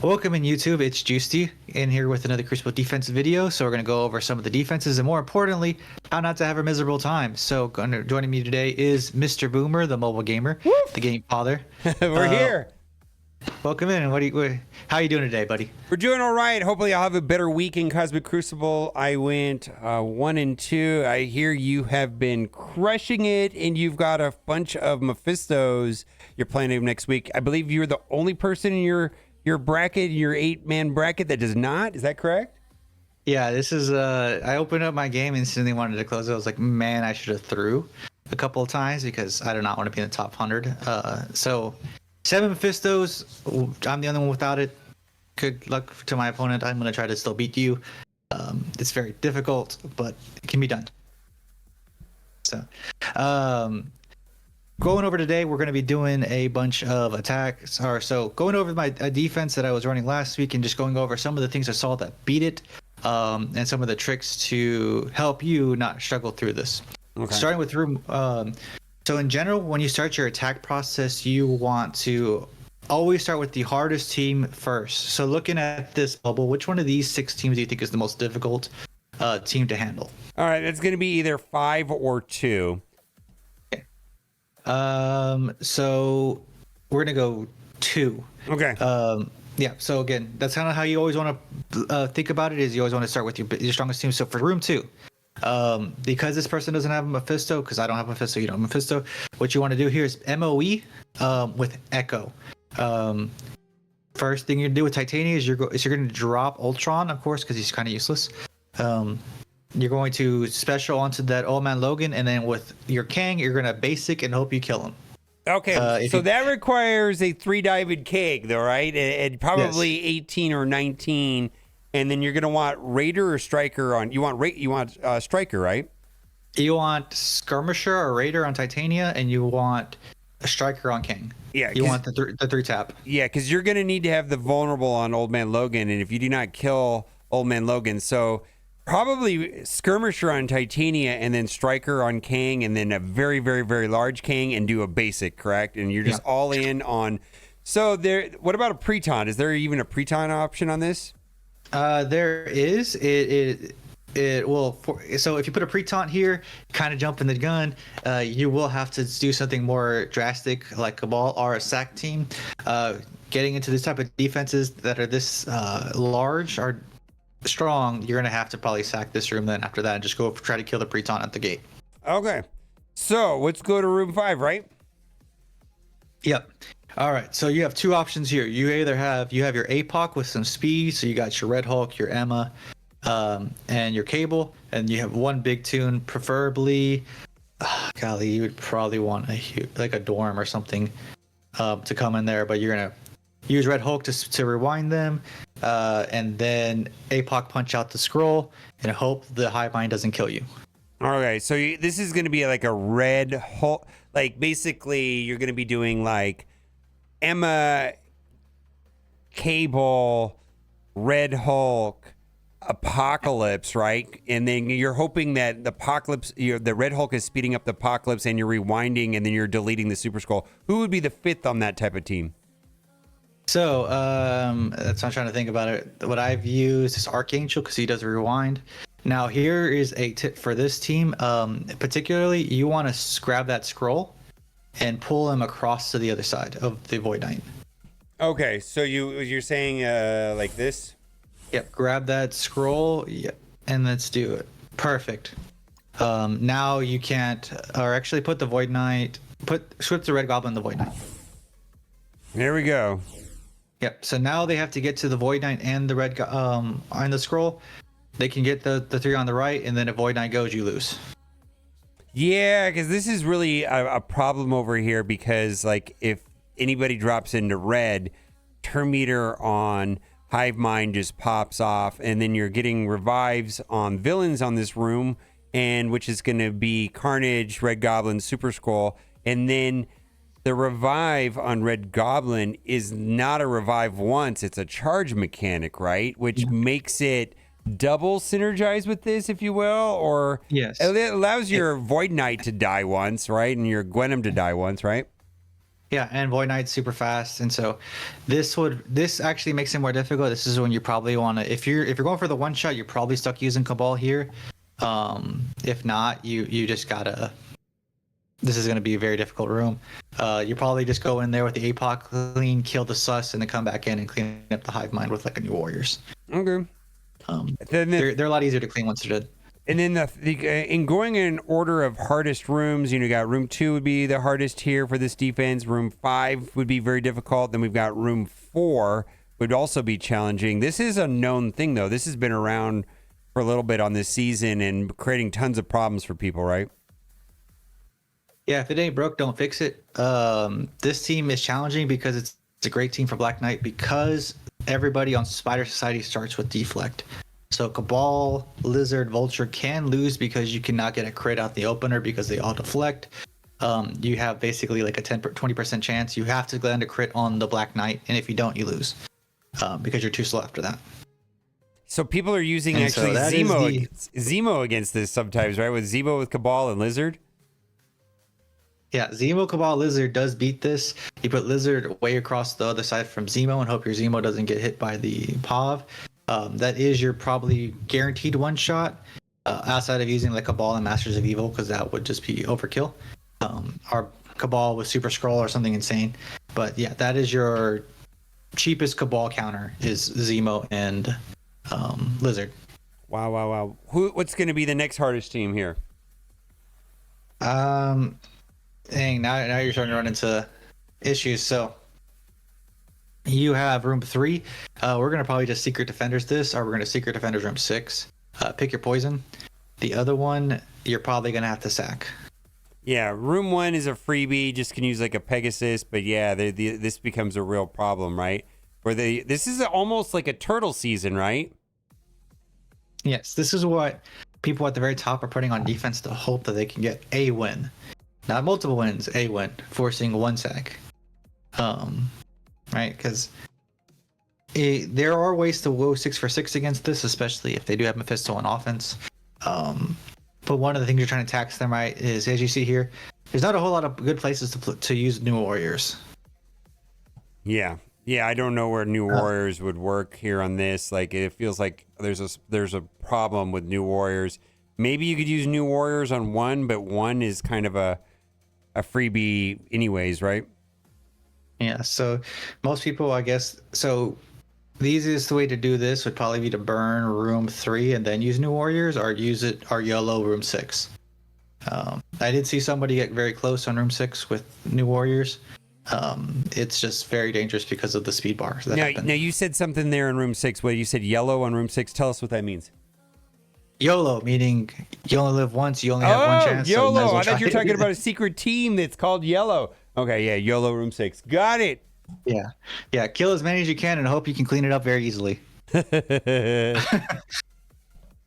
Welcome in YouTube, it's Juicy in here with another Crucible defense video. So we're going to go over some of the defenses and more importantly, how not to have a miserable time. So joining me today is Mr. Boomer, the mobile gamer, the game father. We're here. Welcome in. How are you doing today, buddy? We're doing all right. Hopefully I'll have a better week in Cosmic Crucible. I went 1 and 2. I hear you have been crushing it and you've got a bunch of Mephistos you're playing next week. I believe you're the only person in your bracket, your 8-man bracket that does not. Is that correct? Yeah, this is I opened up my game and instantly wanted to close it. I was like, man, I should have threw a couple of times because I do not want to be in the top 100. So 7 Mephistos, I'm the only one without it. Good luck to my opponent. I'm going to try to still beat you. It's very difficult, but it can be done. So going over today, we're going to be doing a bunch of attacks. So going over my defense that I was running last week and just going over some of the things I saw that beat it, and some of the tricks to help you not struggle through this. Okay. Starting with room. So in general, when you start your attack process, you want to always start with the hardest team first. So looking at this bubble, which one of these 6 teams do you think is the most difficult team to handle? All right, it's going to be either 5 or 2. So we're gonna go 2. Okay. Yeah. So again, that's kind of how you always want to think about it. Is you always want to start with your strongest team. So for room 2, because this person doesn't have a Mephisto, because I don't have a Mephisto, you don't have a Mephisto. What you want to do here is MOE with Echo. First thing you do with Titania is you're going to drop Ultron, of course, because he's kind of useless. You're going to special onto that old man Logan, and then with your Kang, you're going to basic and hope you kill him. Okay, so that requires a 3-diamond Kang, though, right? And probably yes. 18 or 19, and then you're going to want Raider or Striker on. You want Striker, right? You want Skirmisher or Raider on Titania, and you want a Striker on Kang. Yeah, you want the 3-tap. Yeah, because you're going to need to have the vulnerable on Old Man Logan, and if you do not kill Old Man Logan, so probably Skirmisher on Titania and then Striker on Kang and then a very, very, very large Kang and do a basic, correct? And you're just all in on. So there. What about a Preton? Is there even a Preton option on this? There is. It will. So if you put a Preton here, kind of jump in the gun, you will have to do something more drastic like Cabal or a SAC team. Getting into this type of defenses that are this large are strong, you're gonna have to probably sack this room then after that and just go try to kill the Preton at the gate. Okay, so let's go to room 5, right? Yep. All right, so you have 2 options here. You either have your APOC with some speed, so you got your Red Hulk, your Emma, and your Cable, and you have 1 big tune, preferably golly, you would probably want a Dorm or something to come in there, but you're gonna use Red Hulk to rewind them, and then APOC punch out the scroll and hope the hive mind doesn't kill you. Okay, so this is going to be like a Red Hulk. Like basically, you're going to be doing like Emma, Cable, Red Hulk, Apocalypse, right? And then you're hoping that the Apocalypse, the Red Hulk is speeding up the Apocalypse, and you're rewinding, and then you're deleting the Super Scroll. Who would be the 5th on that type of team? So that's what I'm trying to think about it. What I've used is Archangel because he does a rewind. Now here is a tip for this team. Particularly, you want to grab that scroll and pull him across to the other side of the Void Knight. Okay, so you're saying like this? Yep. Grab that scroll. Yep, and let's do it. Perfect. Now you can't, or actually put the Void Knight. Switch the Red Goblin in the Void Knight. There we go. Yep. So now they have to get to the Void Knight and the red on the scroll. They can get the 3 on the right, and then if Void Knight goes, you lose. Yeah, because this is really a problem over here. Because like if anybody drops into red, turn meter on Hive Mind just pops off, and then you're getting revives on villains on this room, and which is going to be Carnage, Red Goblin, Super Scroll, and then the revive on Red Goblin is not a revive once, it's a charge mechanic, right? Which makes it double synergize with this, if you will, or yes, it allows your Void Knight to die once, right? And your Gwenom to die once, right? Yeah, and Void Knight's super fast, and so this actually makes it more difficult. This is when you probably want to, if you're going for the one shot, you're probably stuck using Cabal here. If not, you just gotta. This is going to be a very difficult room. You probably just go in there with the APOC clean, kill the sus, and then come back in and clean up the hive mind with like a new warriors. Okay. They're a lot easier to clean once they're dead. And then in going in order of hardest rooms, you got room 2 would be the hardest here for this defense. Room 5 would be very difficult. Then we've got room 4 would also be challenging. This is a known thing, though. This has been around for a little bit on this season and creating tons of problems for people, right? Yeah, if it ain't broke, don't fix it. This team is challenging because it's a great team for Black Knight because everybody on Spider Society starts with deflect. So Cabal, Lizard, Vulture can lose because you cannot get a crit out the opener because they all deflect. You have basically like a 20% chance. You have to land a crit on the Black Knight, and if you don't, you lose because you're too slow after that. So people are using And actually so Zemo against this sometimes, right? With Zemo with Cabal and Lizard. Yeah, Zemo, Cabal, Lizard does beat this. You put Lizard way across the other side from Zemo and hope your Zemo doesn't get hit by the POV. That is your probably guaranteed one shot outside of using like Cabal and Masters of Evil because that would just be overkill. Our Cabal with Super Scroll or something insane. But yeah, that is your cheapest Cabal counter is Zemo and Lizard. Wow. What's going to be the next hardest team here? Dang, now you're starting to run into issues. So you have room 3. We're gonna probably just Secret Defenders this, or we're gonna Secret Defenders room 6. Pick your poison. The other one you're probably gonna have to sack. Yeah, room 1 is a freebie, just can use like a Pegasus, but yeah, this becomes a real problem, right? This is almost like a turtle season, right? Yes, this is what people at the very top are putting on defense to hope that they can get a win. Not multiple wins, a win, forcing one sack. Right? Because there are ways to go 6 for 6 against this, especially if they do have Mephisto on offense. But one of the things you're trying to tax them, right, is as you see here, there's not a whole lot of good places to use new warriors. Yeah, I don't know where new warriors would work here on this. Like it feels like there's a problem with new warriors. Maybe you could use new warriors on 1, but 1 is kind of a freebie anyways, right? Yeah, so most people, I guess, so the easiest way to do this would probably be to burn room 3 and then use new warriors, or use it or yellow room 6. I did see somebody get very close on room 6 with new warriors. It's just very dangerous because of the speed bar. Now you said something there in room 6. Wait, you said yellow on room 6. Tell us what that means. YOLO, meaning you only live once, you only have one chance. YOLO. So I thought you were talking about a secret team that's called Yellow. Okay, yeah, YOLO room 6. Got it. Yeah. Kill as many as you can and hope you can clean it up very easily.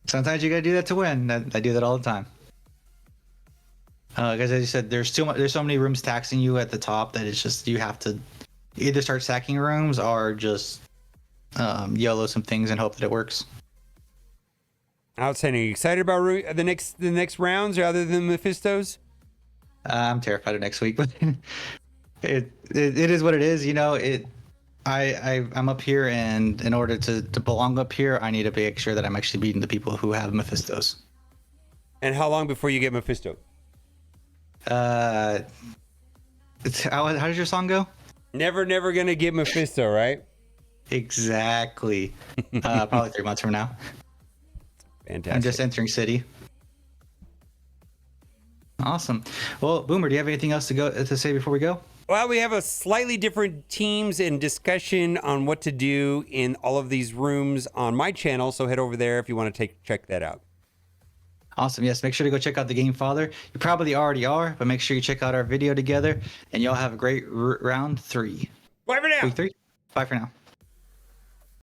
Sometimes you gotta do that to win. I do that all the time. Because as you said, there's so many rooms taxing you at the top that it's just you have to either start sacking rooms or just YOLO some things and hope that it works. Outstanding. Are you excited about the next rounds other than Mephistos? I'm terrified of next week, but it is what it is. I'm up here, and in order to belong up here, I need to make sure that I'm actually beating the people who have Mephistos. And how long before you get Mephisto? How does your song go? Never gonna get Mephisto, right? Exactly. Probably 3 months from now. Fantastic. I'm just entering city. Awesome. Well, Boomer, do you have anything else to say before we go? Well, we have a slightly different teams and discussion on what to do in all of these rooms on my channel. So head over there if you want to check that out. Awesome. Yes, make sure to go check out the Game Father. You probably already are, but make sure you check out our video together, and y'all have a great round 3. Bye for now. Week 3. Bye for now.